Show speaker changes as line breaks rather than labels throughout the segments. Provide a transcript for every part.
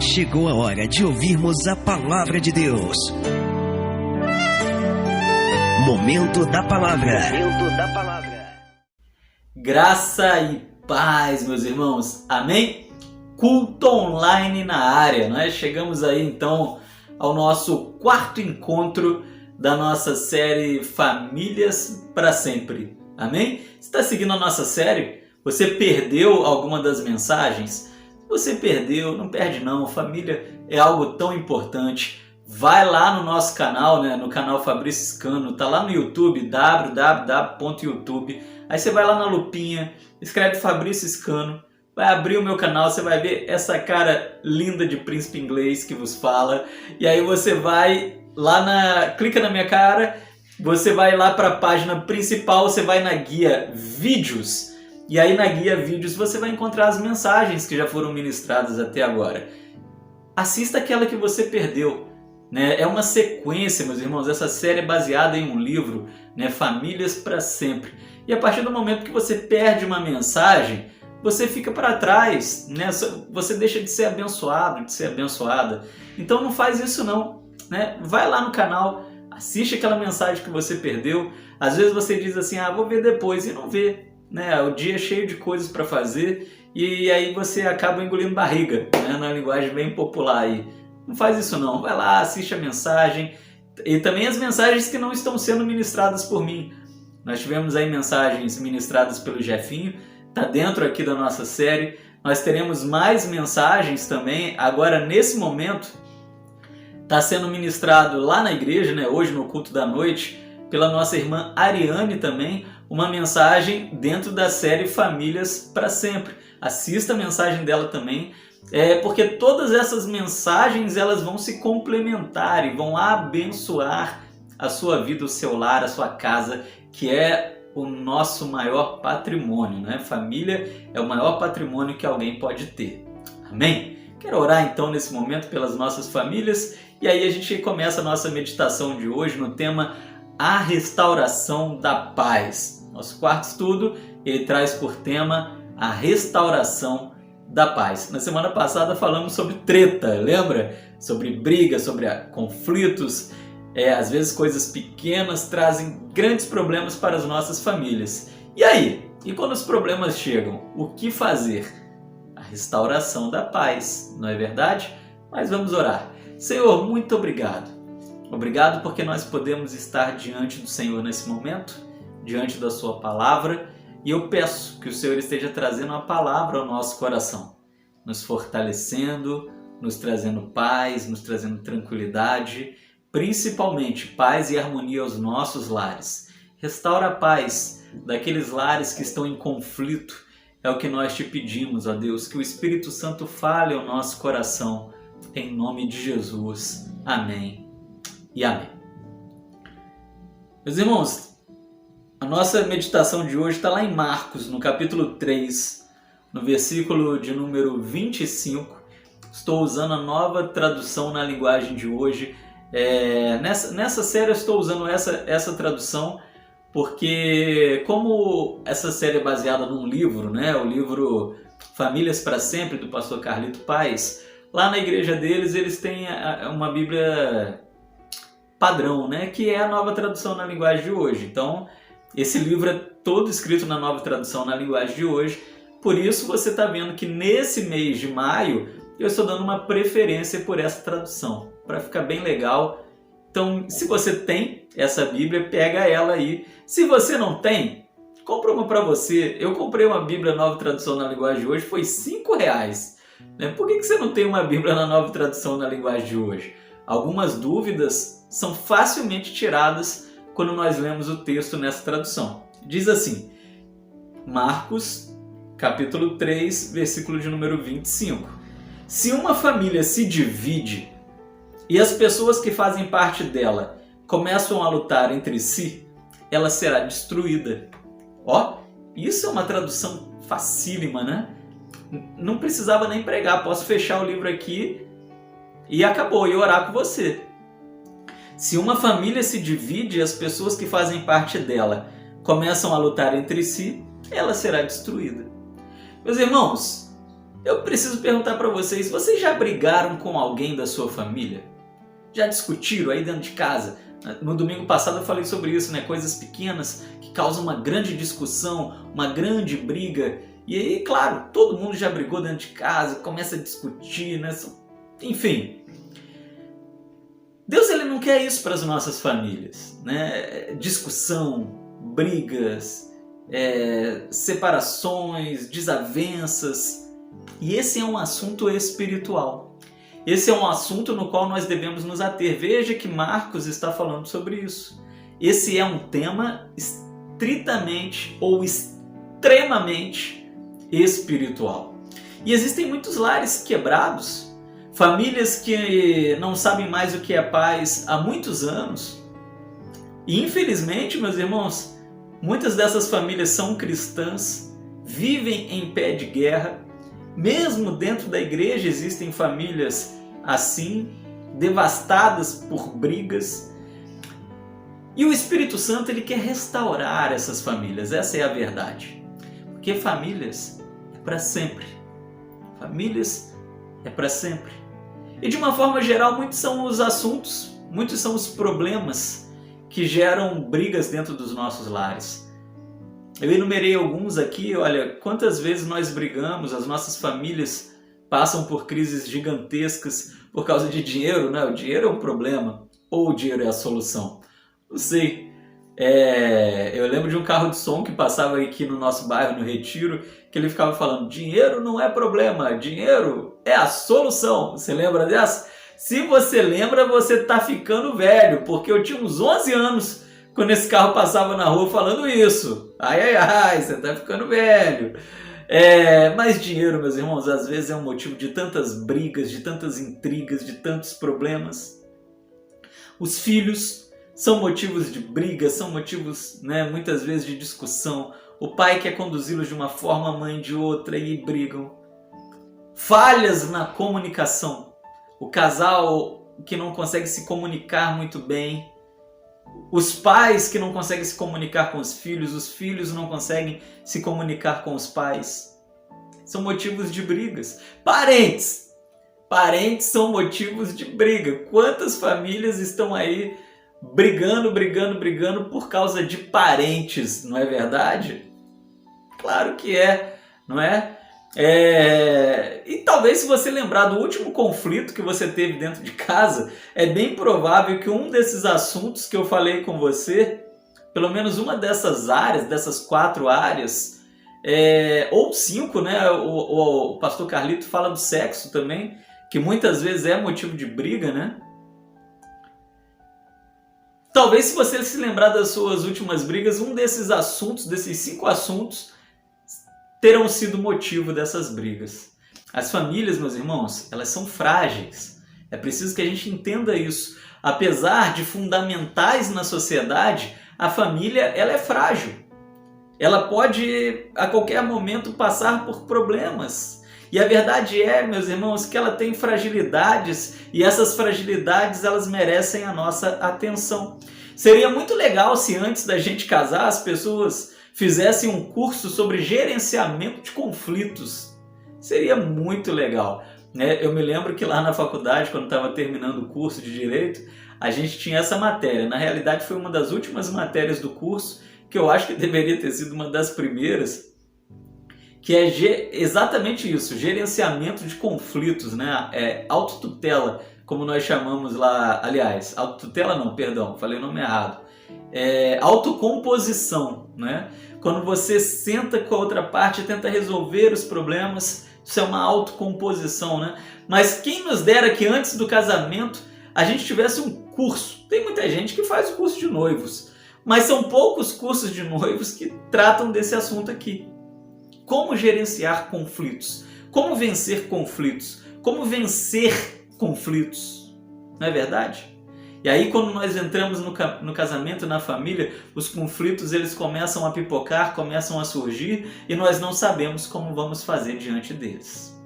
Chegou a hora de ouvirmos a palavra de Deus. Momento da palavra. Momento da palavra.
Graça e paz, meus irmãos. Amém? Culto online na área. Nós chegamos aí então ao nosso quarto encontro da nossa série Famílias para Sempre. Amém? Você está seguindo a nossa série? Você perdeu alguma das mensagens? Você perdeu, não perde não. Família é algo tão importante. Vai lá no nosso canal, no canal Fabrício Scano, tá lá no YouTube, www.youtube. Aí você vai lá na lupinha, escreve Fabrício Scano, vai abrir o meu canal, você vai ver essa cara linda de príncipe inglês que vos fala. E aí você vai lá clica na minha cara, você vai lá para a página principal, você vai na guia Vídeos. E aí na guia Vídeos você vai encontrar as mensagens que já foram ministradas até agora. Assista aquela que você perdeu. É uma sequência, meus irmãos. Essa série é baseada em um livro, Famílias para Sempre. E a partir do momento que você perde uma mensagem, você fica para trás, você deixa de ser abençoado, de ser abençoada. Então não faz isso não. Vai lá no canal, assiste aquela mensagem que você perdeu. Às vezes você diz assim, vou ver depois, e não vê. O dia é cheio de coisas para fazer e aí você acaba engolindo barriga, na linguagem bem popular aí. Não faz isso não, vai lá, assiste a mensagem e também as mensagens que não estão sendo ministradas por mim. Nós tivemos aí mensagens ministradas pelo Jefinho, está dentro aqui da nossa série. Nós teremos mais mensagens também, agora nesse momento está sendo ministrado lá na igreja, hoje no culto da noite, pela nossa irmã Ariane também, uma mensagem dentro da série Famílias para Sempre. Assista a mensagem dela também, porque todas essas mensagens elas vão se complementar e vão abençoar a sua vida, o seu lar, a sua casa, que é o nosso maior patrimônio. Família é o maior patrimônio que alguém pode ter. Amém? Quero orar então nesse momento pelas nossas famílias e aí a gente começa a nossa meditação de hoje no tema A Restauração da Paz. Nosso quarto estudo, ele traz por tema a restauração da paz. Na semana passada falamos sobre treta, lembra? Sobre briga, sobre conflitos. Às vezes coisas pequenas trazem grandes problemas para as nossas famílias. E aí? E quando os problemas chegam, o que fazer? A restauração da paz, não é verdade? Mas vamos orar. Senhor, muito obrigado. Obrigado porque nós podemos estar diante do Senhor nesse momento, diante da sua palavra, e eu peço que o Senhor esteja trazendo a palavra ao nosso coração, nos fortalecendo, nos trazendo paz, nos trazendo tranquilidade, principalmente paz e harmonia aos nossos lares. Restaura a paz daqueles lares que estão em conflito, é o que nós te pedimos, ó Deus, que o Espírito Santo fale ao nosso coração, em nome de Jesus. Amém e amém. Meus irmãos, a nossa meditação de hoje está lá em Marcos, no capítulo 3, no versículo de número 25. Estou usando a nova tradução na linguagem de hoje. Nessa série eu estou usando essa tradução porque, como essa série é baseada num livro, o livro Famílias para Sempre, do pastor Carlito Paes, lá na igreja deles eles têm uma Bíblia padrão, que é a nova tradução na linguagem de hoje. Então, esse livro é todo escrito na nova tradução na linguagem de hoje, por isso você está vendo que nesse mês de maio eu estou dando uma preferência por essa tradução, para ficar bem legal. Então, se você tem essa Bíblia, pega ela aí. Se você não tem, compra uma para você. Eu comprei uma Bíblia nova tradução na linguagem de hoje, foi R$5. Por que você não tem uma Bíblia na nova tradução na linguagem de hoje? Algumas dúvidas são facilmente tiradas quando nós lemos o texto nessa tradução. Diz assim, Marcos, capítulo 3, versículo de número 25. Se uma família se divide e as pessoas que fazem parte dela começam a lutar entre si, ela será destruída. Isso é uma tradução facílima, Não precisava nem pregar, posso fechar o livro aqui e acabou, e orar com você. Se uma família se divide e as pessoas que fazem parte dela começam a lutar entre si, ela será destruída. Meus irmãos, Eu preciso perguntar para vocês já brigaram com alguém da sua família? Já discutiram aí dentro de casa? No domingo passado eu falei sobre isso, né? Coisas pequenas que causam uma grande discussão, uma grande briga. E aí, claro, todo mundo já brigou dentro de casa, começa a discutir, né? Enfim. Deus, ele não quer isso para as nossas famílias, né? Discussão, brigas, separações, desavenças. E esse é um assunto espiritual. Esse é um assunto no qual nós devemos nos ater. Veja que Marcos está falando sobre isso. Esse é um tema estritamente ou extremamente espiritual. E existem muitos lares quebrados, famílias que não sabem mais o que é paz há muitos anos. E infelizmente, meus irmãos, muitas dessas famílias são cristãs, vivem em pé de guerra. Mesmo dentro da igreja existem famílias assim, devastadas por brigas. E o Espírito Santo, ele quer restaurar essas famílias, essa é a verdade. Porque famílias é para sempre. Famílias é para sempre. E de uma forma geral, muitos são os assuntos, muitos são os problemas que geram brigas dentro dos nossos lares. Eu enumerei alguns aqui, olha, quantas vezes nós brigamos, as nossas famílias passam por crises gigantescas por causa de dinheiro, né? O dinheiro é um problema, ou o dinheiro é a solução? Não sei. Eu lembro de um carro de som que passava aqui no nosso bairro, no Retiro, que ele ficava falando, dinheiro não é problema, dinheiro é a solução. Você lembra dessa? Se você lembra, você está ficando velho, porque eu tinha uns 11 anos quando esse carro passava na rua falando isso. Ai, ai, ai, você está ficando velho. Mas dinheiro, meus irmãos, às vezes é um motivo de tantas brigas, de tantas intrigas, de tantos problemas. Os filhos são motivos de briga, são motivos, né, muitas vezes de discussão. O pai quer conduzi-los de uma forma, a mãe de outra e brigam. Falhas na comunicação. O casal que não consegue se comunicar muito bem. Os pais que não conseguem se comunicar com os filhos não conseguem se comunicar com os pais. São motivos de brigas. Parentes são motivos de briga. Quantas famílias estão aí brigando por causa de parentes, não é verdade? Claro que é, não é? E talvez, se você lembrar do último conflito que você teve dentro de casa, é bem provável que um desses assuntos que eu falei com você, pelo menos uma dessas áreas, dessas 4 áreas, ou 5, né? O pastor Carlito fala do sexo também, que muitas vezes é motivo de briga, né? Talvez, se você se lembrar das suas últimas brigas, um desses assuntos, desses 5 assuntos, terão sido motivo dessas brigas. As famílias, meus irmãos, elas são frágeis. É preciso que a gente entenda isso. Apesar de fundamentais na sociedade, a família, ela é frágil. Ela pode, a qualquer momento, passar por problemas. E a verdade é, meus irmãos, que ela tem fragilidades, e essas fragilidades, elas merecem a nossa atenção. Seria muito legal se antes da gente casar, as pessoas fizessem um curso sobre gerenciamento de conflitos. Seria muito legal, né? Eu me lembro que lá na faculdade, quando estava terminando o curso de Direito, a gente tinha essa matéria. Na realidade, foi uma das últimas matérias do curso, que eu acho que deveria ter sido uma das primeiras, que é exatamente isso, gerenciamento de conflitos, né? Autotutela, como nós chamamos lá, aliás, autotutela não, perdão, falei o nome errado. Autocomposição, né? Quando você senta com a outra parte e tenta resolver os problemas, isso é uma autocomposição, né? Mas quem nos dera que antes do casamento a gente tivesse um curso. Tem muita gente que faz o curso de noivos, mas são poucos cursos de noivos que tratam desse assunto aqui. Como gerenciar conflitos? Como vencer conflitos? Como vencer conflitos? Não é verdade? E aí, quando nós entramos no casamento, na família, os conflitos, eles começam a pipocar, começam a surgir, e nós não sabemos como vamos fazer diante deles.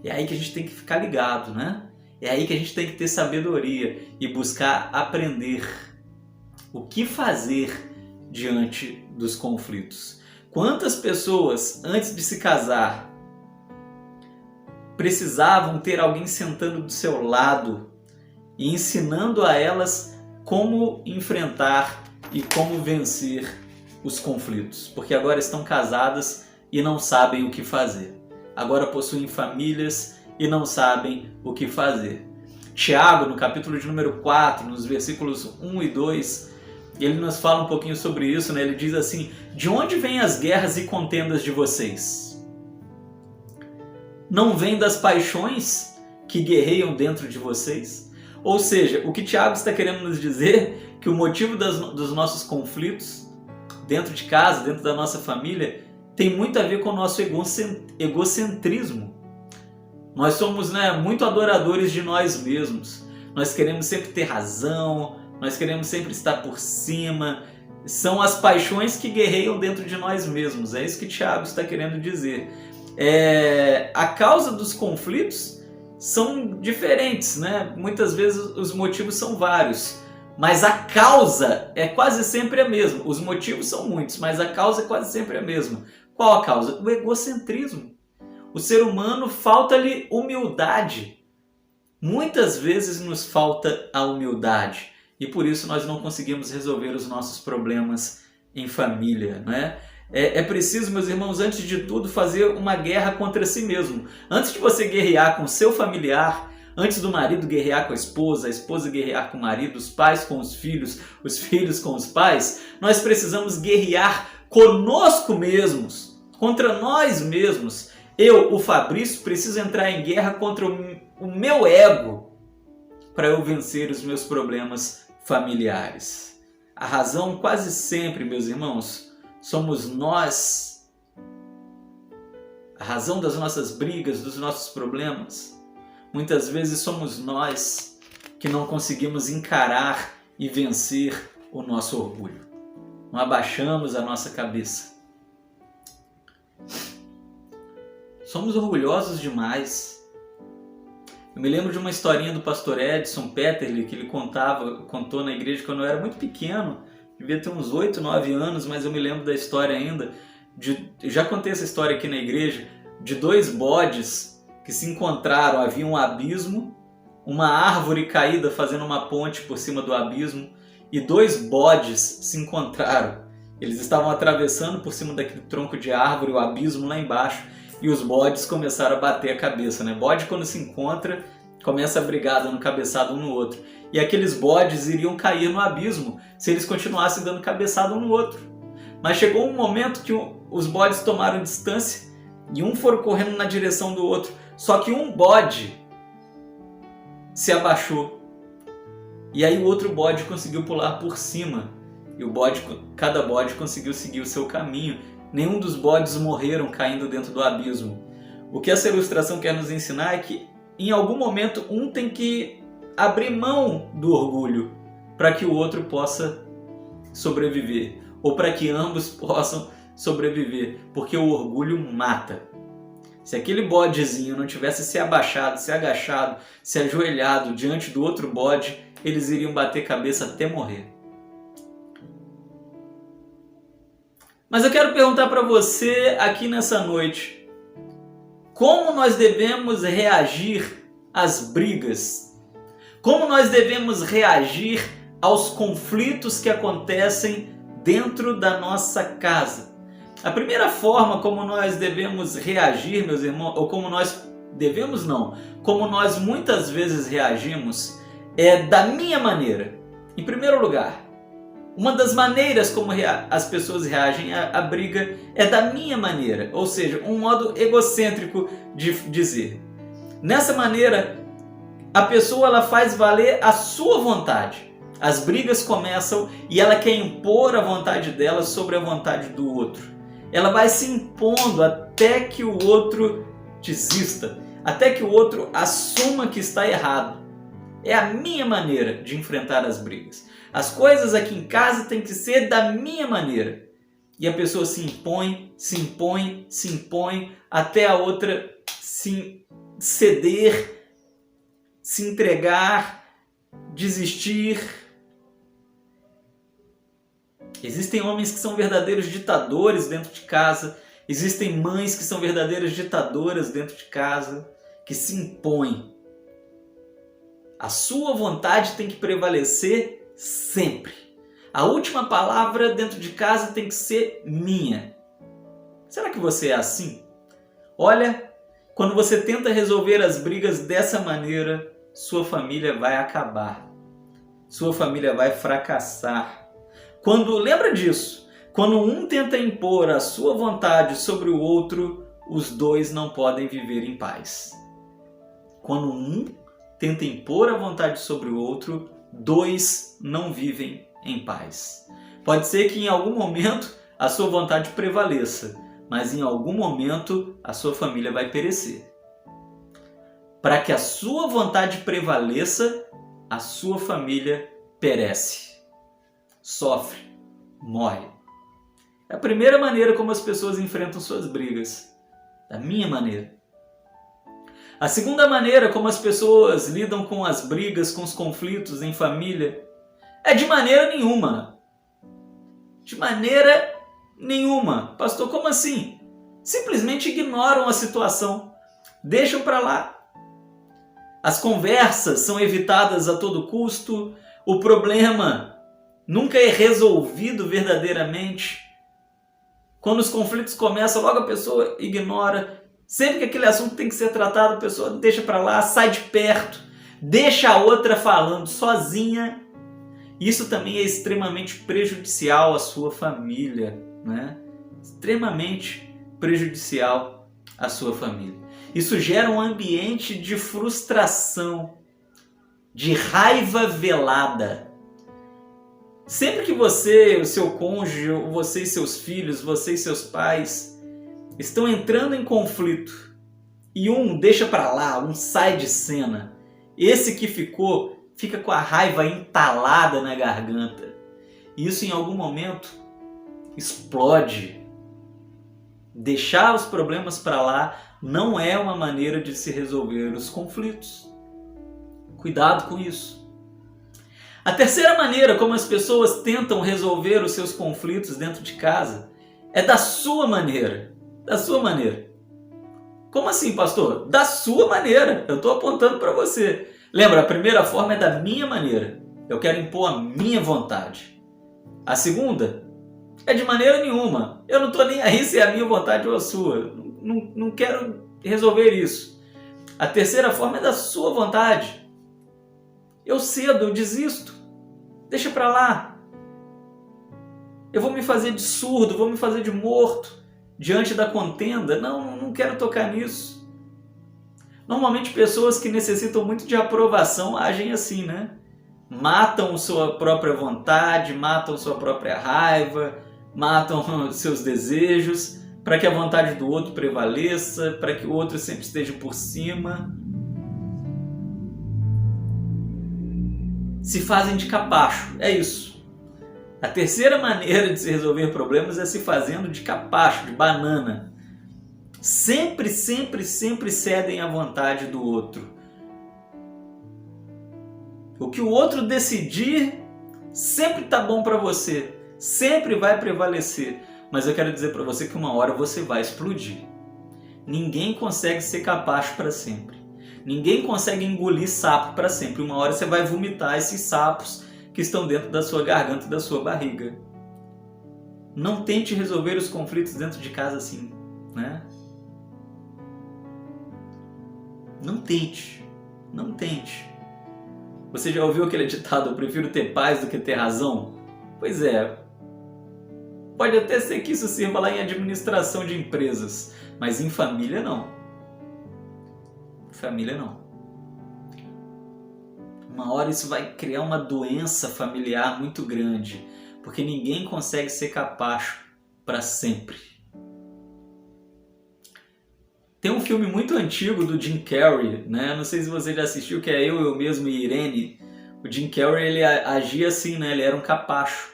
É aí que a gente tem que ficar ligado, né? É aí que a gente tem que ter sabedoria e buscar aprender o que fazer diante dos conflitos. Quantas pessoas, antes de se casar, precisavam ter alguém sentando do seu lado e ensinando a elas como enfrentar e como vencer os conflitos, porque agora estão casadas e não sabem o que fazer. Agora possuem famílias e não sabem o que fazer. Tiago, no capítulo de número 4, nos versículos 1 e 2, ele nos fala um pouquinho sobre isso, né? Ele diz assim: de onde vêm as guerras e contendas de vocês? Não vêm das paixões que guerreiam dentro de vocês? Ou seja, o que Tiago está querendo nos dizer é que o motivo dos nossos conflitos dentro de casa, dentro da nossa família, tem muito a ver com o nosso egocentrismo. Nós somos, muito adoradores de nós mesmos. Nós queremos sempre ter razão, nós queremos sempre estar por cima. São as paixões que guerreiam dentro de nós mesmos. É isso que Tiago está querendo dizer. A causa dos conflitos são diferentes, né? Muitas vezes os motivos são vários, mas a causa é quase sempre a mesma. Os motivos são muitos, mas a causa é quase sempre a mesma. Qual a causa? O egocentrismo. O ser humano falta-lhe humildade. Muitas vezes nos falta a humildade e por isso nós não conseguimos resolver os nossos problemas em família, né? É preciso, meus irmãos, antes de tudo, fazer uma guerra contra si mesmo. Antes de você guerrear com seu familiar, antes do marido guerrear com a esposa guerrear com o marido, os pais com os filhos com os pais, nós precisamos guerrear conosco mesmos, contra nós mesmos. Eu, o Fabrício, preciso entrar em guerra contra o meu ego para eu vencer os meus problemas familiares. A razão quase sempre, meus irmãos, somos nós. A razão das nossas brigas, dos nossos problemas, muitas vezes somos nós que não conseguimos encarar e vencer o nosso orgulho. Não abaixamos a nossa cabeça. Somos orgulhosos demais. Eu me lembro de uma historinha do pastor Edson Petterly que ele contou na igreja quando eu era muito pequeno. Devia ter uns 8, 9 anos, mas eu me lembro da história ainda. Eu já contei essa história aqui na igreja, de 2 bodes que se encontraram. Havia um abismo, uma árvore caída fazendo uma ponte por cima do abismo, e 2 bodes se encontraram. Eles estavam atravessando por cima daquele tronco de árvore, o abismo lá embaixo, e os bodes começaram a bater a cabeça, né? Bode, quando se encontra, começa a brigar, dando cabeçada um no outro. E aqueles bodes iriam cair no abismo se eles continuassem dando cabeçada um no outro. Mas chegou um momento que os bodes tomaram distância e um foi correndo na direção do outro. Só que um bode se abaixou. E aí o outro bode conseguiu pular por cima. E cada bode conseguiu seguir o seu caminho. Nenhum dos bodes morreram caindo dentro do abismo. O que essa ilustração quer nos ensinar é que em algum momento um tem que abrir mão do orgulho para que o outro possa sobreviver, ou para que ambos possam sobreviver, porque o orgulho mata. Se aquele bodezinho não tivesse se abaixado, se agachado, se ajoelhado diante do outro bode, eles iriam bater cabeça até morrer. Mas eu quero perguntar para você aqui nessa noite, como nós devemos reagir às brigas? Como nós devemos reagir aos conflitos que acontecem dentro da nossa casa? A primeira forma como nós devemos reagir, meus irmãos, ou como nós devemos não, como nós muitas vezes reagimos, é da minha maneira. Em primeiro lugar, uma das maneiras como as pessoas reagem à briga é da minha maneira, ou seja, um modo egocêntrico de dizer. Nessa maneira, a pessoa ela faz valer a sua vontade. As brigas começam e ela quer impor a vontade dela sobre a vontade do outro. Ela vai se impondo até que o outro desista, até que o outro assuma que está errado. É a minha maneira de enfrentar as brigas. As coisas aqui em casa têm que ser da minha maneira. E a pessoa se impõe, até a outra se ceder, se entregar, desistir. Existem homens que são verdadeiros ditadores dentro de casa. Existem mães que são verdadeiras ditadoras dentro de casa. que se impõe. A sua vontade tem que prevalecer sempre. A última palavra dentro de casa tem que ser minha. Será que você é assim? Olha, quando você tenta resolver as brigas dessa maneira, sua família vai acabar. Sua família vai fracassar. Lembra disso, quando um tenta impor a sua vontade sobre o outro, os dois não podem viver em paz. Quando um tenta impor a vontade sobre o outro, dois não vivem em paz. Pode ser que em algum momento a sua vontade prevaleça, mas em algum momento a sua família vai perecer. Para que a sua vontade prevaleça, a sua família perece, sofre, morre. É a primeira maneira como as pessoas enfrentam suas brigas, da minha maneira. A segunda maneira como as pessoas lidam com as brigas, com os conflitos em família, é de maneira nenhuma. De maneira nenhuma. Pastor, como assim? Simplesmente ignoram a situação, deixam para lá. As conversas são evitadas a todo custo, o problema nunca é resolvido verdadeiramente. Quando os conflitos começam, logo a pessoa ignora. Sempre que aquele assunto tem que ser tratado, a pessoa deixa para lá, sai de perto, deixa a outra falando sozinha. Isso também é extremamente prejudicial à sua família, né? Extremamente prejudicial à sua família. Isso gera um ambiente de frustração, de raiva velada. Sempre que você, o seu cônjuge, você e seus filhos, você e seus pais estão entrando em conflito e um deixa para lá, um sai de cena, esse que fica com a raiva entalada na garganta. E isso em algum momento explode. Deixar os problemas para lá não é uma maneira de se resolver os conflitos. Cuidado com isso. A terceira maneira como as pessoas tentam resolver os seus conflitos dentro de casa é da sua maneira. Da sua maneira. Como assim, pastor? Da sua maneira. Eu estou apontando para você. Lembra, a primeira forma é da minha maneira. Eu quero impor a minha vontade. A segunda é de maneira nenhuma. Eu não estou nem aí se é a minha vontade ou a sua. Não quero resolver isso. A terceira forma é da sua vontade. Eu cedo, eu desisto. Deixa para lá. Eu vou me fazer de surdo, vou me fazer de morto diante da contenda. Não quero tocar nisso. Normalmente pessoas que necessitam muito de aprovação agem assim, né? Matam sua própria vontade, matam sua própria raiva, matam seus desejos para que a vontade do outro prevaleça, para que o outro sempre esteja por cima. Se fazem de capacho, é isso. A terceira maneira de se resolver problemas é se fazendo de capacho, de banana. Sempre cedem à vontade do outro. O que o outro decidir sempre está bom para você, sempre vai prevalecer. Mas eu quero dizer para você que uma hora você vai explodir. Ninguém consegue ser capacho para sempre. Ninguém consegue engolir sapo para sempre. Uma hora você vai vomitar esses sapos que estão dentro da sua garganta e da sua barriga. Não tente resolver os conflitos dentro de casa assim, né? Não tente. Você já ouviu aquele ditado, eu prefiro ter paz do que ter razão? Pois é. Pode até ser que isso sirva lá em administração de empresas, mas em família não. Família não. Uma hora isso vai criar uma doença familiar muito grande, porque ninguém consegue ser capacho para sempre. Tem um filme muito antigo do Jim Carrey, né? Não sei se você já assistiu, que é Eu Mesmo e Irene. O Jim Carrey, ele agia assim, né? Ele era um capacho.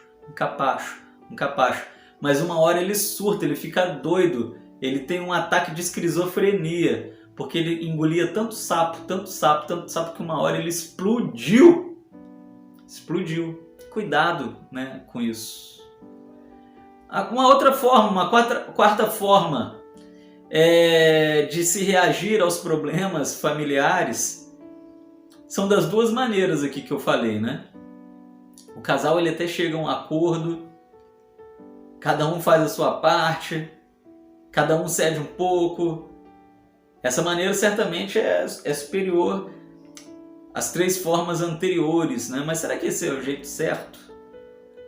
Mas uma hora ele surta, ele fica doido. Ele tem um ataque de esquizofrenia, porque ele engolia tanto sapo, que uma hora ele explodiu. Cuidado, né, com isso. Uma outra forma, uma quarta forma. de se reagir aos problemas familiares são das duas maneiras aqui que eu falei, né? O casal ele até chega a um acordo, cada um faz a sua parte, cada um cede um pouco. Essa maneira certamente é superior às 3 formas anteriores, né? Mas será que esse é o jeito certo?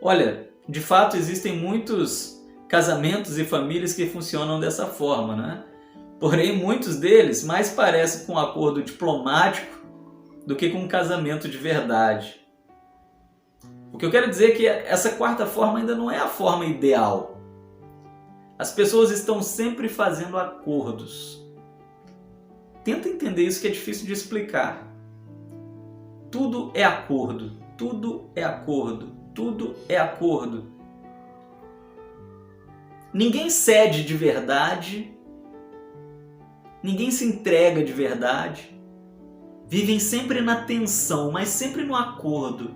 Olha, de fato existem muitos casamentos e famílias que funcionam dessa forma, né? Porém, muitos deles mais parecem com um acordo diplomático do que com um casamento de verdade. O que eu quero dizer é que essa quarta forma ainda não é a forma ideal. As pessoas estão sempre fazendo acordos. Tenta entender isso que é difícil de explicar. Tudo é acordo, tudo é acordo, tudo é acordo. Ninguém cede de verdade, ninguém se entrega de verdade. Vivem sempre na tensão, mas sempre no acordo.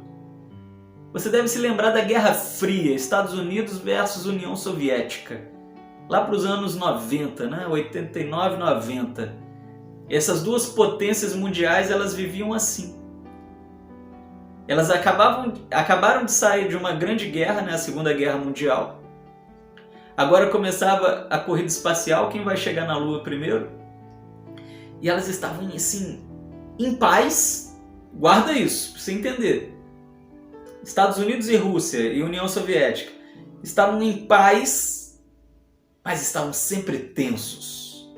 Você deve se lembrar da Guerra Fria, Estados Unidos versus União Soviética. Lá para os anos 90, né? 89, 90. Essas duas potências mundiais, elas viviam assim. Elas acabaram de sair de uma grande guerra, né? A Segunda Guerra Mundial. Agora começava a corrida espacial, quem vai chegar na Lua primeiro? E elas estavam assim, em paz. Guarda isso, para você entender. Estados Unidos e Rússia e União Soviética estavam em paz, mas estavam sempre tensos.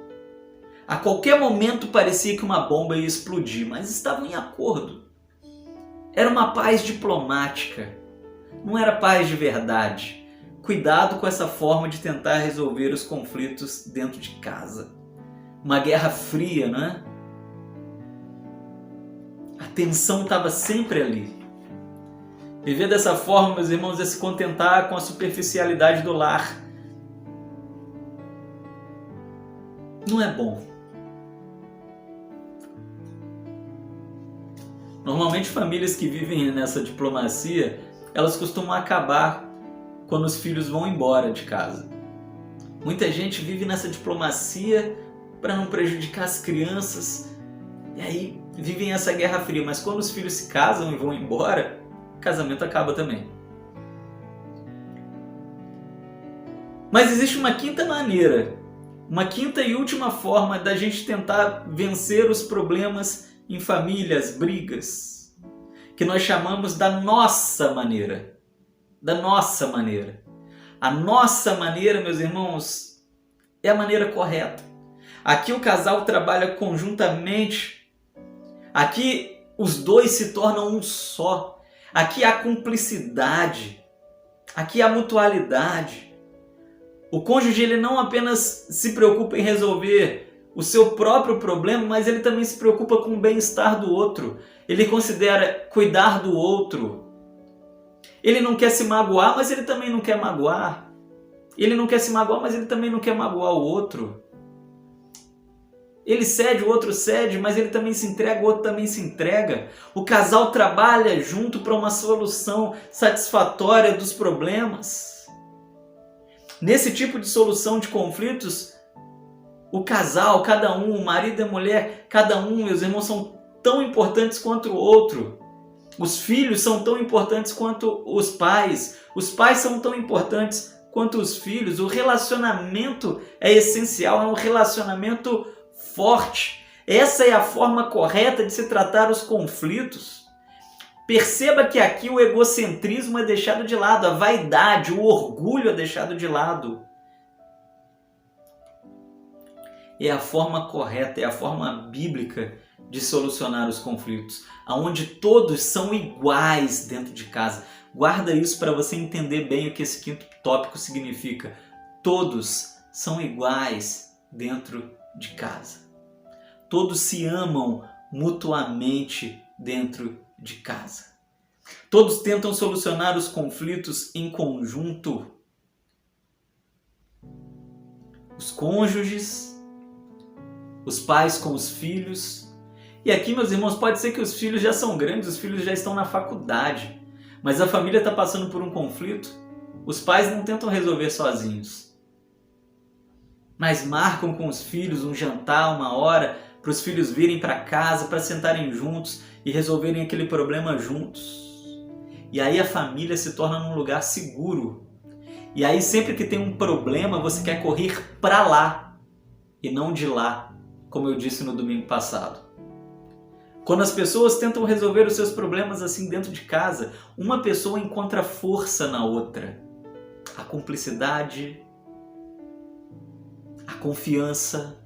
A qualquer momento parecia que uma bomba ia explodir, mas estavam em acordo. Era uma paz diplomática, não era paz de verdade. Cuidado com essa forma de tentar resolver os conflitos dentro de casa. Uma guerra fria, né? A tensão estava sempre ali. Viver dessa forma, meus irmãos, é se contentar com a superficialidade do lar. Não é bom. Normalmente, famílias que vivem nessa diplomacia, elas costumam acabar quando os filhos vão embora de casa. Muita gente vive nessa diplomacia para não prejudicar as crianças, e aí vivem essa guerra fria. Mas quando os filhos se casam e vão embora, o casamento acaba também. Mas existe uma quinta maneira, uma quinta e última forma da gente tentar vencer os problemas em famílias, brigas, que nós chamamos da nossa maneira. Da nossa maneira. A nossa maneira, meus irmãos, é a maneira correta. Aqui o casal trabalha conjuntamente. Aqui os dois se tornam um só. Aqui há cumplicidade, aqui há mutualidade. O cônjuge ele não apenas se preocupa em resolver o seu próprio problema, mas ele também se preocupa com o bem-estar do outro. Ele considera cuidar do outro. Ele não quer se magoar, mas ele também não quer magoar. Ele não quer se magoar, mas ele também não quer magoar o outro. Ele cede, o outro cede, mas ele também se entrega, o outro também se entrega. O casal trabalha junto para uma solução satisfatória dos problemas. Nesse tipo de solução de conflitos, o casal, cada um, o marido e a mulher, cada um, meus irmãos, são tão importantes quanto o outro. Os filhos são tão importantes quanto os pais são tão importantes quanto os filhos. O relacionamento é essencial, é um relacionamento forte. Essa é a forma correta de se tratar os conflitos. Perceba que aqui o egocentrismo é deixado de lado, a vaidade, o orgulho é deixado de lado. É a forma correta, é a forma bíblica de solucionar os conflitos, onde todos são iguais dentro de casa. Guarda isso para você entender bem o que esse quinto tópico significa. Todos são iguais dentro de casa. Todos se amam mutuamente dentro de casa. Todos tentam solucionar os conflitos em conjunto. Os cônjuges, os pais com os filhos. E aqui, meus irmãos, pode ser que os filhos já são grandes, os filhos já estão na faculdade, mas a família está passando por um conflito. Os pais não tentam resolver sozinhos. mas marcam com os filhos um jantar, uma hora, para os filhos virem para casa, para sentarem juntos e resolverem aquele problema juntos. E aí a família se torna num lugar seguro. E aí sempre que tem um problema, você quer correr para lá e não de lá, como eu disse no domingo passado. Quando as pessoas tentam resolver os seus problemas assim dentro de casa, uma pessoa encontra força na outra. A cumplicidade, a confiança.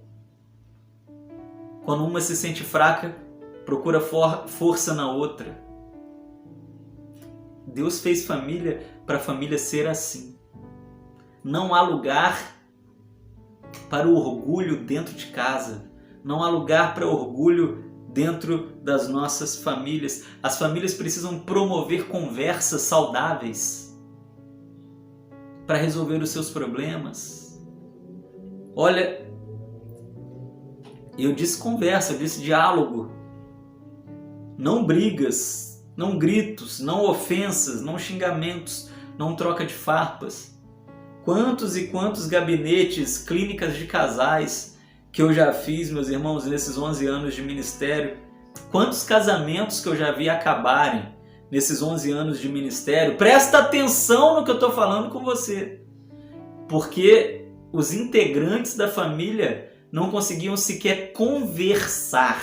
Quando uma se sente fraca, procura força na outra. Deus fez família para a família ser assim. Não há lugar para o orgulho dentro de casa. Não há lugar para orgulho dentro das nossas famílias. As famílias precisam promover conversas saudáveis para resolver os seus problemas. Olha, eu disse conversa, eu disse diálogo. Não brigas, não gritos, não ofensas, não xingamentos, não troca de farpas. Quantos e quantos gabinetes, clínicas de casais que eu já fiz, meus irmãos, nesses 11 anos de ministério. Quantos casamentos que eu já vi acabarem nesses 11 anos de ministério. Presta atenção no que eu estou falando com você. Porque os integrantes da família não conseguiam sequer conversar.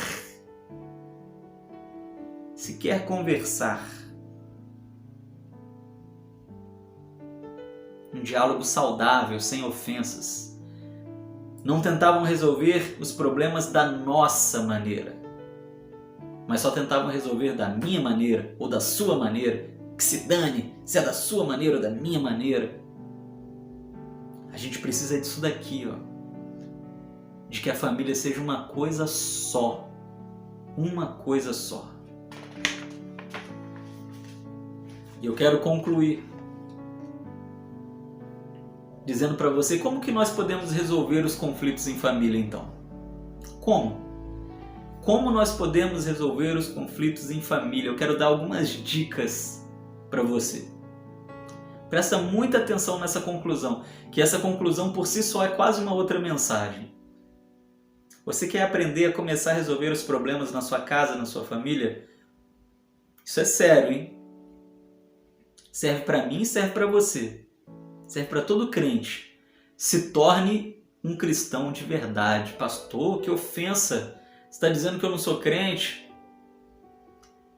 Sequer conversar. Um diálogo saudável, sem ofensas. Não tentavam resolver os problemas da nossa maneira, mas só tentavam resolver da minha maneira ou da sua maneira. Que se dane se é da sua maneira ou da minha maneira. A gente precisa disso daqui, ó. De que a família seja uma coisa só. Uma coisa só. E eu quero concluir dizendo para você como que nós podemos resolver os conflitos em família, então. Como? Como nós podemos resolver os conflitos em família? Eu quero dar algumas dicas para você. Presta muita atenção nessa conclusão, que essa conclusão por si só é quase uma outra mensagem. Você quer aprender a começar a resolver os problemas na sua casa, na sua família? Isso é sério, hein? Serve para mim e serve para você. Serve para todo crente. Se torne um cristão de verdade. Pastor, que ofensa! Você está dizendo que eu não sou crente?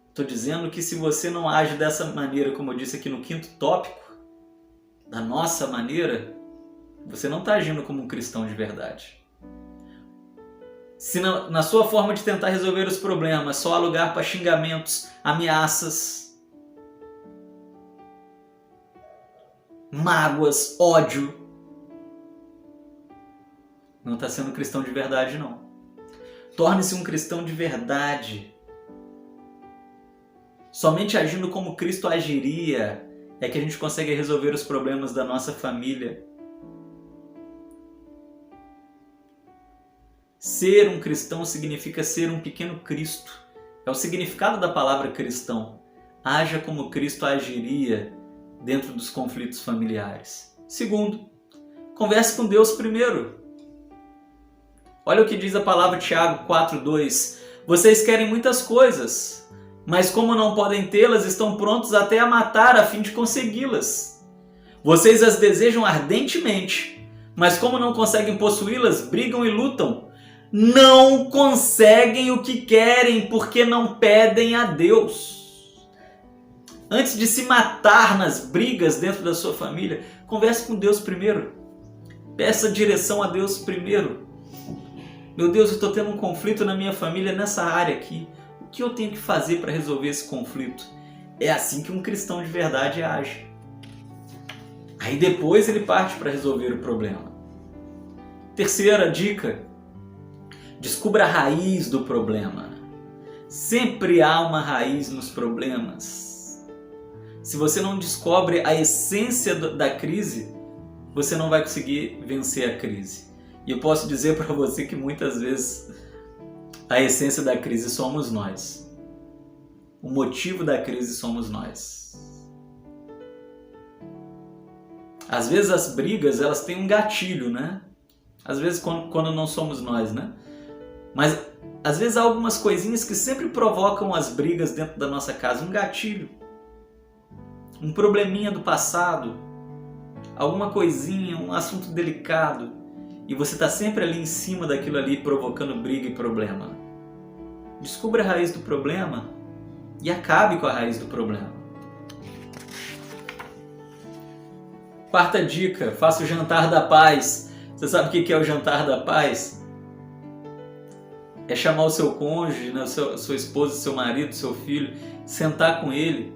Estou dizendo que se você não age dessa maneira, como eu disse aqui no 5º tópico, da nossa maneira, você não está agindo como um cristão de verdade. Se na sua forma de tentar resolver os problemas só há lugar para xingamentos, ameaças, mágoas, ódio, não está sendo cristão de verdade, não. Torne-se um cristão de verdade. Somente agindo como Cristo agiria é que a gente consegue resolver os problemas da nossa família. Ser um cristão significa ser um pequeno Cristo. É o significado da palavra cristão. Haja como Cristo agiria dentro dos conflitos familiares. Segundo, converse com Deus primeiro. Olha o que diz a palavra Tiago 4:2. Vocês querem muitas coisas, mas como não podem tê-las, estão prontos até a matar a fim de consegui-las. Vocês as desejam ardentemente, mas como não conseguem possuí-las, brigam e lutam. Não conseguem o que querem porque não pedem a Deus. Antes de se matar nas brigas dentro da sua família, converse com Deus primeiro. Peça direção a Deus primeiro. Meu Deus, eu estou tendo um conflito na minha família nessa área aqui. O que eu tenho que fazer para resolver esse conflito? É assim que um cristão de verdade age. Aí depois ele parte para resolver o problema. Terceira dica. Descubra a raiz do problema. Sempre há uma raiz nos problemas. Se você não descobre a essência da crise, você não vai conseguir vencer a crise. E eu posso dizer para você que muitas vezes a essência da crise somos nós. O motivo da crise somos nós. Às vezes as brigas, elas têm um gatilho, né? Às vezes quando não somos nós, né? Mas às vezes há algumas coisinhas que sempre provocam as brigas dentro da nossa casa. Um gatilho, um probleminha do passado, alguma coisinha, um assunto delicado. E você está sempre ali em cima daquilo ali provocando briga e problema. Descubra a raiz do problema e acabe com a raiz do problema. Quarta dica, faça o jantar da paz. Você sabe o que é o jantar da paz? É chamar o seu cônjuge, né, sua esposa, seu marido, seu filho, sentar com ele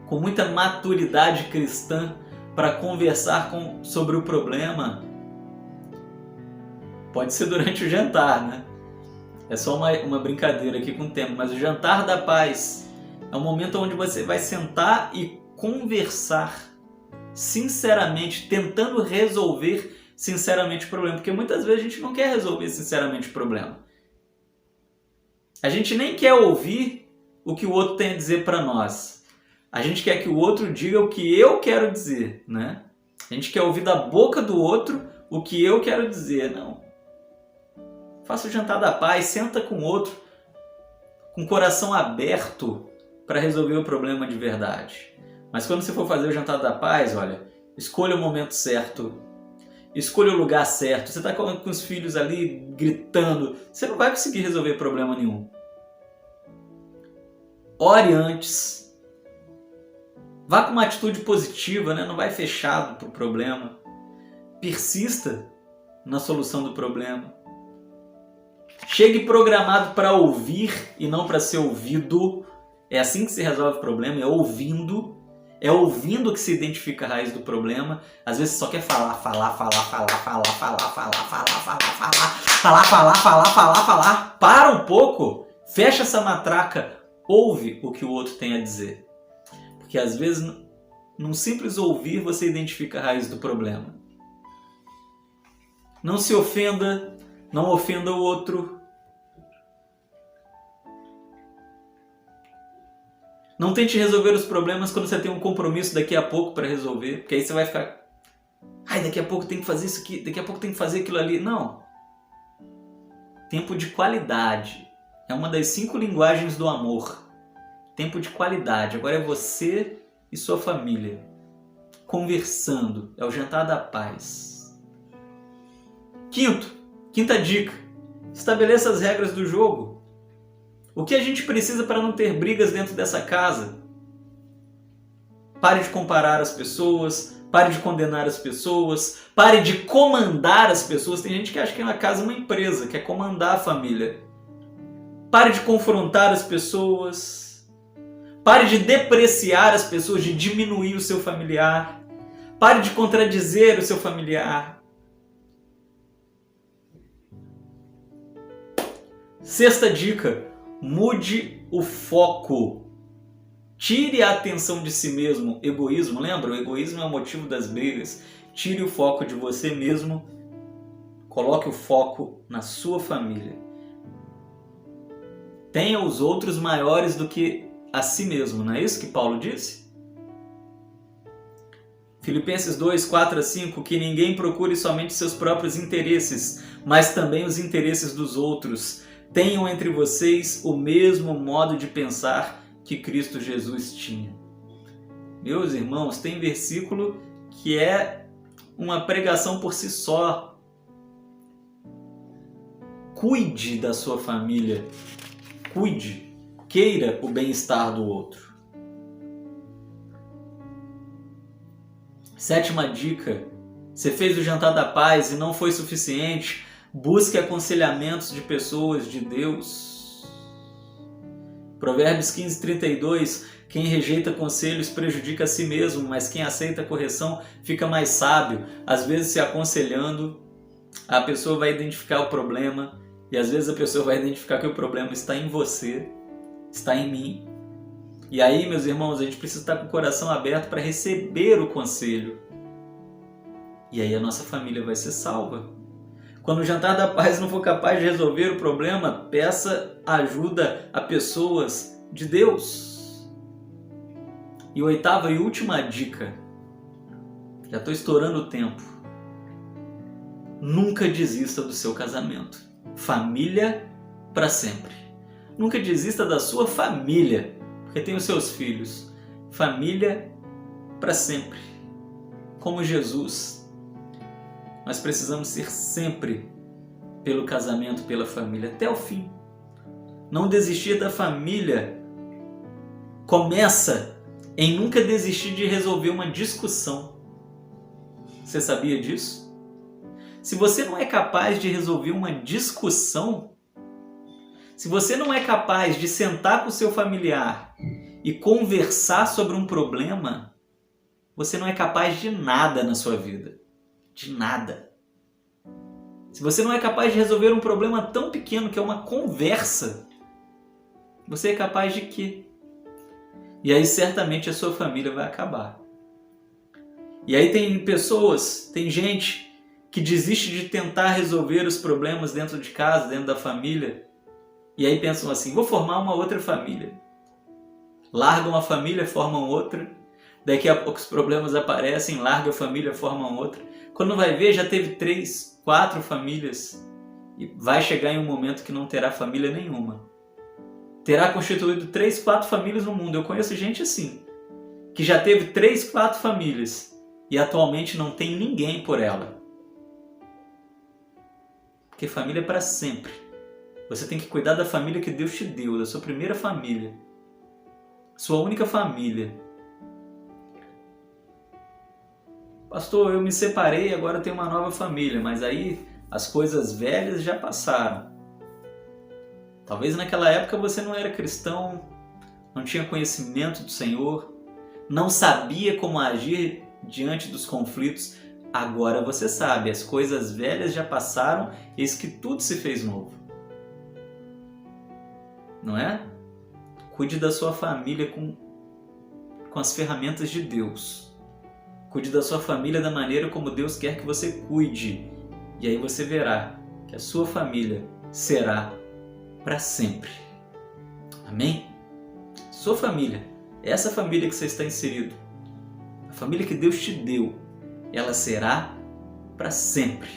com muita maturidade cristã para conversar sobre o problema. Pode ser durante o jantar, né? É só uma brincadeira aqui com o tempo, mas o jantar da paz é um momento onde você vai sentar e conversar sinceramente, tentando resolver sinceramente o problema, porque muitas vezes a gente não quer resolver sinceramente o problema. A gente nem quer ouvir o que o outro tem a dizer para nós. A gente quer que o outro diga o que eu quero dizer, né? A gente quer ouvir da boca do outro o que eu quero dizer. Não. Faça o jantar da paz, senta com o outro com o coração aberto para resolver o problema de verdade. Mas quando você for fazer o jantar da paz, olha, escolha o momento certo, escolha o lugar certo. Você está com os filhos ali gritando, você não vai conseguir resolver problema nenhum. Ore antes. Vá com uma atitude positiva, né? Não vai fechado para o problema. Persista na solução do problema. Chegue programado para ouvir e não para ser ouvido. É assim que se resolve o problema, é ouvindo. É ouvindo que se identifica a raiz do problema. Às vezes você só quer falar. Para um pouco, fecha essa matraca, ouve o que o outro tem a dizer. Porque às vezes, num simples ouvir, você identifica a raiz do problema. Não se ofenda, não ofenda o outro. Não tente resolver os problemas quando você tem um compromisso daqui a pouco para resolver, porque aí você vai ficar... Ai, daqui a pouco tem que fazer isso aqui, daqui a pouco tem que fazer aquilo ali. Não. Tempo de qualidade. É uma das 5 linguagens do amor. Tempo de qualidade. Agora é você e sua família conversando. É o jantar da paz. Quinta dica. Estabeleça as regras do jogo. O que a gente precisa para não ter brigas dentro dessa casa? Pare de comparar as pessoas, pare de condenar as pessoas, pare de comandar as pessoas. Tem gente que acha que a casa é uma empresa, quer comandar a família. Pare de confrontar as pessoas. Pare de depreciar as pessoas, de diminuir o seu familiar. Pare de contradizer o seu familiar. Sexta dica. Mude o foco. Tire a atenção de si mesmo. Egoísmo, lembra? O egoísmo é o motivo das brigas. Tire o foco de você mesmo. Coloque o foco na sua família. Tenha os outros maiores do que a si mesmo. Não é isso que Paulo disse? Filipenses 2, 4 a 5. Que ninguém procure somente seus próprios interesses, mas também os interesses dos outros. Tenham entre vocês o mesmo modo de pensar que Cristo Jesus tinha. Meus irmãos, tem versículo que é uma pregação por si só. Cuide da sua família. Cuide. Queira o bem-estar do outro. Sétima dica. Você fez o jantar da paz e não foi suficiente? Busque aconselhamentos de pessoas de Deus. Provérbios 15, 32. Quem rejeita conselhos prejudica a si mesmo, mas quem aceita correção fica mais sábio. Às vezes, se aconselhando, a pessoa vai identificar o problema e às vezes a pessoa vai identificar que o problema está em você, está em mim. E aí, meus irmãos, a gente precisa estar com o coração aberto para receber o conselho. E aí a nossa família vai ser salva. Quando o jantar da paz não for capaz de resolver o problema, peça ajuda a pessoas de Deus. E oitava e última dica. Já estou estourando o tempo. nunca desista do seu casamento. Família para sempre. Nunca desista da sua família, porque tem os seus filhos. Família para sempre. Como Jesus, nós precisamos ser sempre pelo casamento, pela família, até o fim. Não desistir da família começa em nunca desistir de resolver uma discussão. Você sabia disso? Se você não é capaz de resolver uma discussão, se você não é capaz de sentar com o seu familiar e conversar sobre um problema, você não é capaz de nada na sua vida. De nada. Se você não é capaz de resolver um problema tão pequeno que é uma conversa, você é capaz de quê? E aí certamente a sua família vai acabar. E aí tem pessoas, tem gente que desiste de tentar resolver os problemas dentro de casa, dentro da família, e aí pensam assim, vou formar uma outra família. Largam a família, formam outra, daqui a pouco os problemas aparecem, larga a família, formam outra. Quando vai ver, já teve 3, 4 famílias, e vai chegar em um momento que não terá família nenhuma. Terá constituído 3, 4 famílias no mundo. Eu conheço gente assim, que já teve 3, 4 famílias e atualmente não tem ninguém por ela. Porque família é para sempre. Você tem que cuidar da família que Deus te deu, da sua primeira família. Sua única família. Pastor, eu me separei e agora tenho uma nova família, mas aí as coisas velhas já passaram. Talvez naquela época você não era cristão, não tinha conhecimento do Senhor, não sabia como agir diante dos conflitos. Agora você sabe, as coisas velhas já passaram, eis que tudo se fez novo. Não é? Cuide da sua família com as ferramentas de Deus. Cuide da sua família da maneira como Deus quer que você cuide. E aí você verá que a sua família será para sempre. Amém? Sua família, essa família que você está inserido, a família que Deus te deu, ela será para sempre.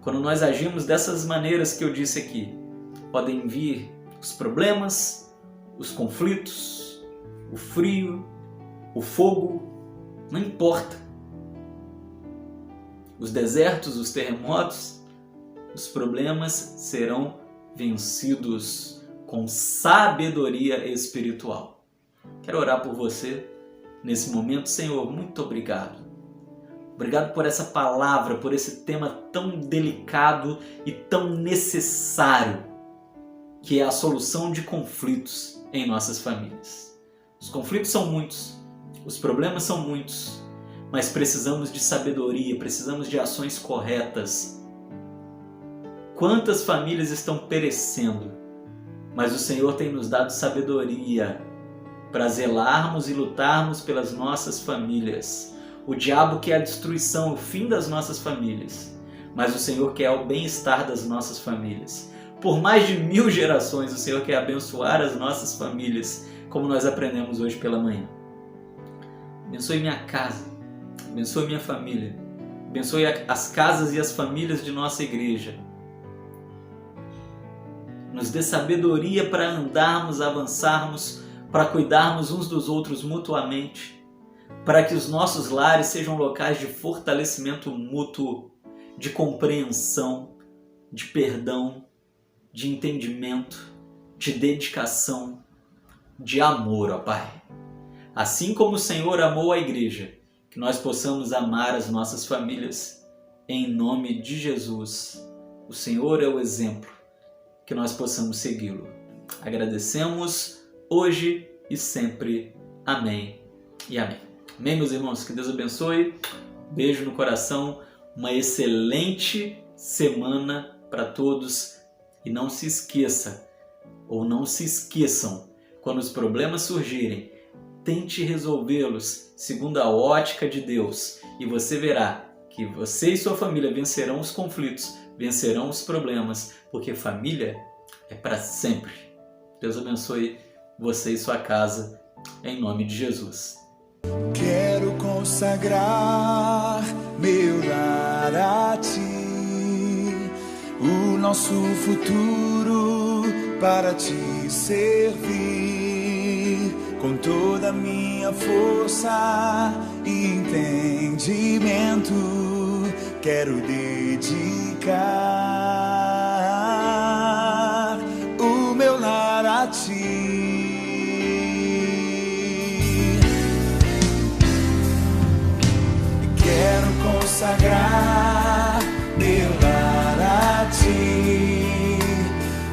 Quando nós agimos dessas maneiras que eu disse aqui, podem vir os problemas, os conflitos, o frio, o fogo, não importa. Os desertos, os terremotos, os problemas serão vencidos com sabedoria espiritual. Quero orar por você nesse momento. Senhor, muito obrigado. Obrigado por essa palavra, por esse tema tão delicado e tão necessário, que é a solução de conflitos em nossas famílias. Os conflitos são muitos, os problemas são muitos, mas precisamos de sabedoria, precisamos de ações corretas. Quantas famílias estão perecendo, mas o Senhor tem nos dado sabedoria para zelarmos e lutarmos pelas nossas famílias. O diabo quer a destruição, o fim das nossas famílias, mas o Senhor quer o bem-estar das nossas famílias. Por mais de 1000 gerações, o Senhor quer abençoar as nossas famílias, como nós aprendemos hoje pela manhã. Abençoe minha casa, abençoe minha família, abençoe as casas e as famílias de nossa igreja. Nos dê sabedoria para andarmos, avançarmos, para cuidarmos uns dos outros mutuamente, para que os nossos lares sejam locais de fortalecimento mútuo, de compreensão, de perdão, de entendimento, de dedicação, de amor, ó Pai. Assim como o Senhor amou a igreja, que nós possamos amar as nossas famílias, em nome de Jesus. O Senhor é o exemplo, que nós possamos segui-lo. Agradecemos hoje e sempre. Amém e amém. Amém, meus irmãos? Que Deus abençoe. Beijo no coração. Uma excelente semana para todos. E não se esqueça, ou não se esqueçam, quando os problemas surgirem, tente resolvê-los segundo a ótica de Deus. E você verá que você e sua família vencerão os conflitos, vencerão os problemas, porque família é para sempre. Deus abençoe você e sua casa, em nome de Jesus.
Quero consagrar meu lar a ti, o nosso futuro para te servir, com toda a minha força e entendimento, quero dedicar o meu lar a ti. Quero consagrar meu lar a ti,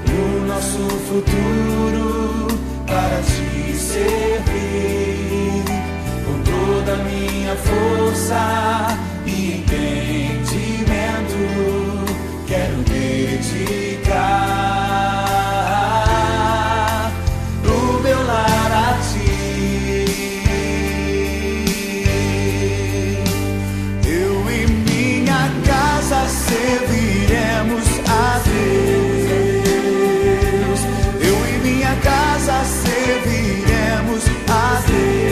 o nosso futuro para te servir, com toda a minha força e entendimento, quero dedicar o meu lar a ti. Eu e minha casa serviremos a Deus. Eu e minha casa serviremos a Deus.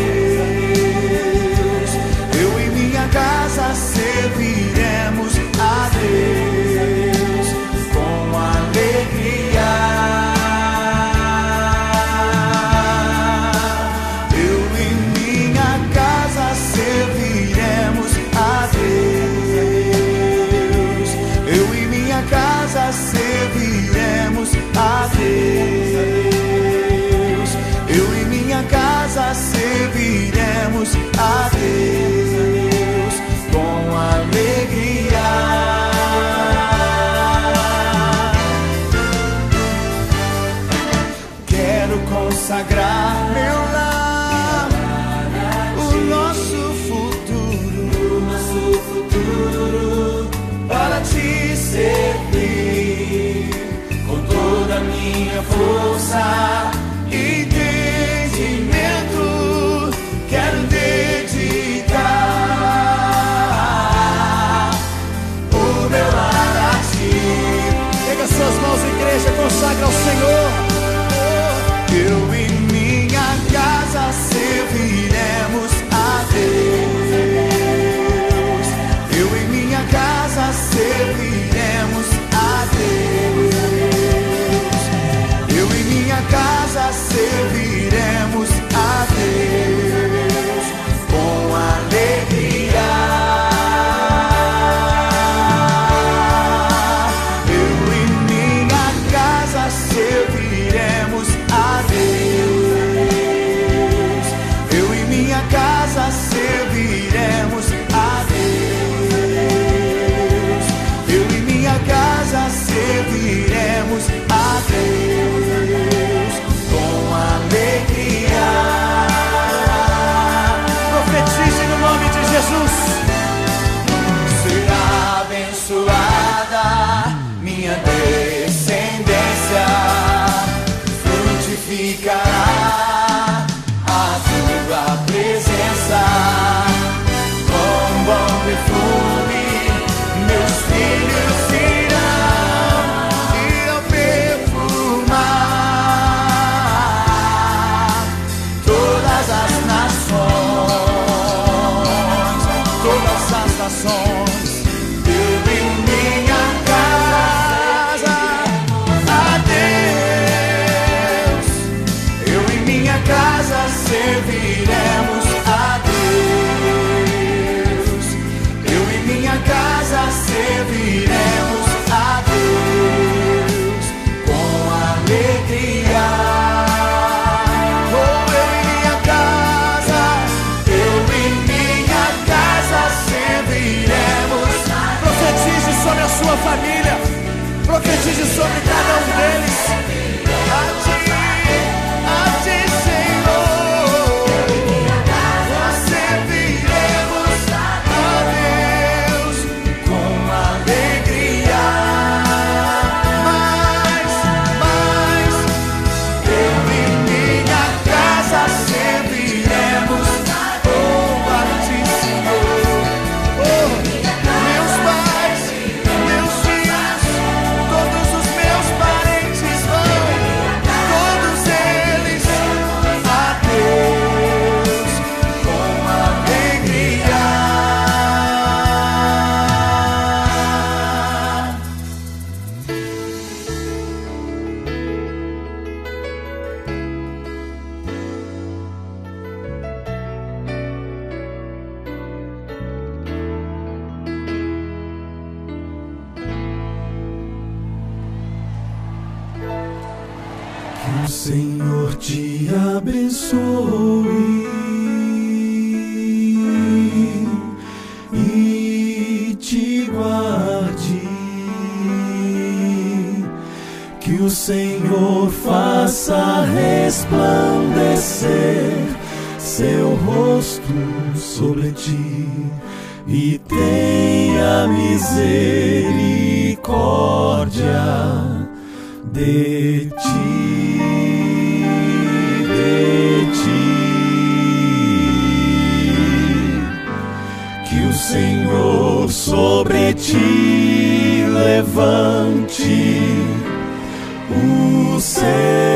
Eu e minha casa serviremos a Deus com alegria. Eu e minha casa serviremos a Deus. Eu e minha casa serviremos a Deus. Eu e minha casa serviremos a Deus com alegria. Quero consagrar meu lar, o nosso futuro para te servir, com toda a minha força e entendimento, quero dedicar o meu lar a ti. Pega suas mãos, igreja, consagra ao Senhor. Eu e minha casa serviremos a Deus. Eu e minha casa serviremos a Deus. Eu e minha casa serviremos a Deus com alegria. Eu e minha casa serviremos a Deus. Eu e minha casa serviremos a Deus. Eu e minha casa serviremos a Deus com alegria. Profetize no nome de Jesus. Será abençoada minha descendência, frutificará a tua presença, com bom perfume meus filhos irão, e ao perfumar todas as nações, todas as nações. Eu e minha casa a Deus. Eu O Senhor te abençoe e te guarde. Que o Senhor faça resplandecer seu rosto sobre ti e tenha misericórdia de ti, de ti. Que o Senhor sobre ti levante o céu